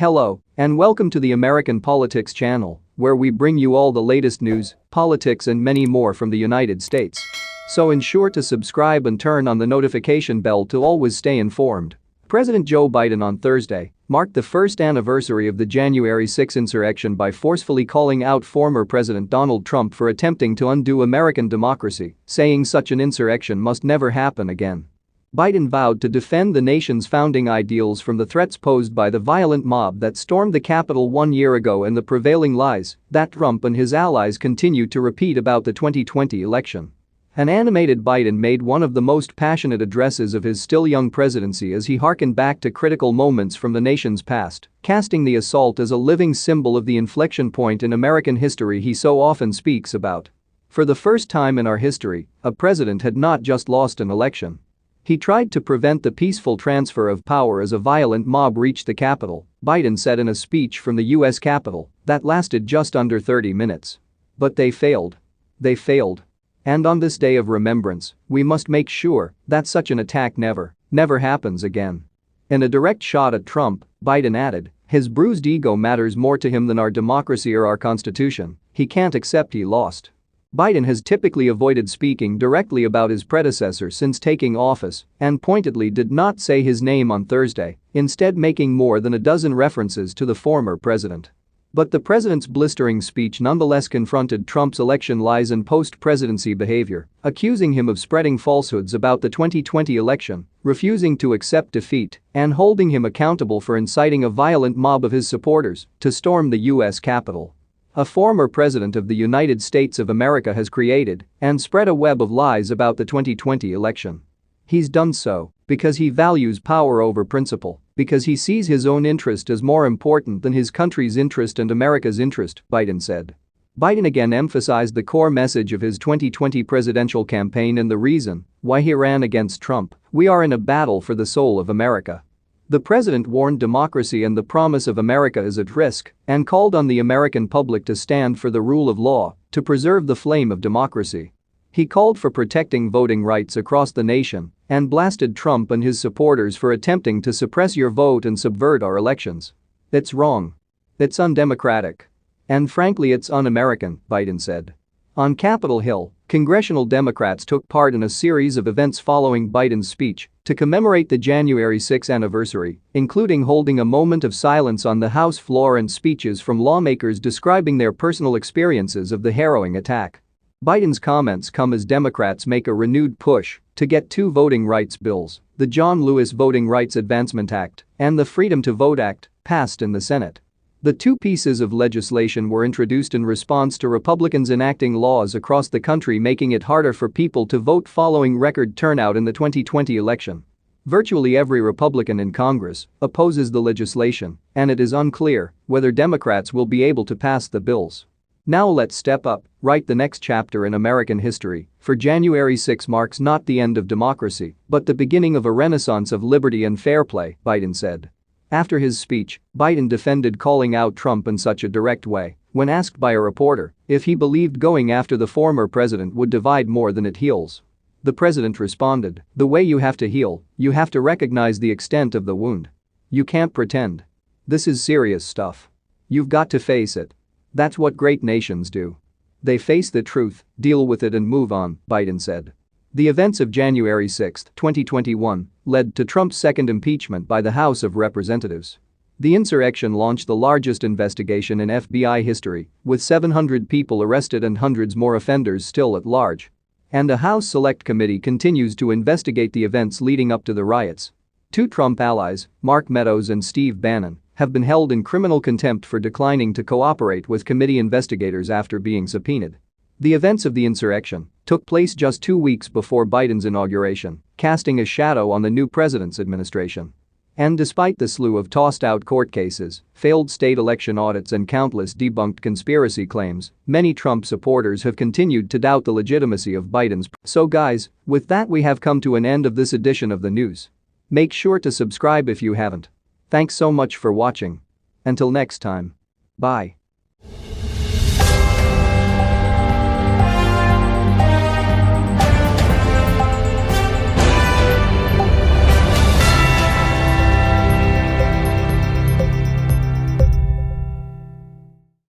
Hello, and welcome to the American Politics channel, where we bring you all the latest news, politics and many more from the United States. So ensure to subscribe and turn on the notification bell to always stay informed. President Joe Biden on Thursday marked the first anniversary of the January 6 insurrection by forcefully calling out former President Donald Trump for attempting to undo American democracy, saying such an insurrection must never happen again. Biden vowed to defend the nation's founding ideals from the threats posed by the violent mob that stormed the Capitol 1 year ago and the prevailing lies that Trump and his allies continue to repeat about the 2020 election. An animated Biden made one of the most passionate addresses of his still young presidency as he harkened back to critical moments from the nation's past, casting the assault as a living symbol of the inflection point in American history he so often speaks about. For the first time in our history, a president had not just lost an election. He tried to prevent the peaceful transfer of power as a violent mob reached the Capitol, Biden said in a speech from the U.S. Capitol that lasted just under 30 minutes. But they failed. They failed. And on this day of remembrance, we must make sure that such an attack never happens again. In a direct shot at Trump, Biden added, his bruised ego matters more to him than our democracy or our Constitution. He can't accept he lost. Biden has typically avoided speaking directly about his predecessor since taking office and pointedly did not say his name on Thursday, instead making more than a dozen references to the former president. But the president's blistering speech nonetheless confronted Trump's election lies and post-presidency behavior, accusing him of spreading falsehoods about the 2020 election, refusing to accept defeat, and holding him accountable for inciting a violent mob of his supporters to storm the U.S. Capitol. A former president of the United States of America has created and spread a web of lies about the 2020 election. He's done so because he values power over principle, because he sees his own interest as more important than his country's interest and America's interest, Biden said. Biden again emphasized the core message of his 2020 presidential campaign and the reason why he ran against Trump: we are in a battle for the soul of America. The president warned democracy and the promise of America is at risk and called on the American public to stand for the rule of law to preserve the flame of democracy. He called for protecting voting rights across the nation and blasted Trump and his supporters for attempting to suppress your vote and subvert our elections. It's wrong. It's undemocratic. And frankly, it's un-American, Biden said. On Capitol Hill, congressional Democrats took part in a series of events following Biden's speech to commemorate the January 6 anniversary, including holding a moment of silence on the House floor and speeches from lawmakers describing their personal experiences of the harrowing attack. Biden's comments come as Democrats make a renewed push to get two voting rights bills, the John Lewis Voting Rights Advancement Act and the Freedom to Vote Act, passed in the Senate. The two pieces of legislation were introduced in response to Republicans enacting laws across the country making it harder for people to vote following record turnout in the 2020 election. Virtually every Republican in Congress opposes the legislation, and it is unclear whether Democrats will be able to pass the bills. Now let's step up, write the next chapter in American history, for January 6 marks not the end of democracy, but the beginning of a renaissance of liberty and fair play, Biden said. After his speech, Biden defended calling out Trump in such a direct way when asked by a reporter if he believed going after the former president would divide more than it heals. The president responded, "The way you have to heal, you have to recognize the extent of the wound. You can't pretend. This is serious stuff. You've got to face it. That's what great nations do. They face the truth, deal with it and move on," Biden said. The events of January 6, 2021, led to Trump's second impeachment by the House of Representatives. The insurrection launched the largest investigation in FBI history, with 700 people arrested and hundreds more offenders still at large. And the House Select Committee continues to investigate the events leading up to the riots. Two Trump allies, Mark Meadows and Steve Bannon, have been held in criminal contempt for declining to cooperate with committee investigators after being subpoenaed. The events of the insurrection took place just 2 weeks before Biden's inauguration, casting a shadow on the new president's administration. And despite the slew of tossed-out court cases, failed state election audits and countless debunked conspiracy claims, many Trump supporters have continued to doubt the legitimacy of Biden's. So guys, with that we have come to an end of this edition of the news. Make sure to subscribe if you haven't. Thanks so much for watching. Until next time. Bye.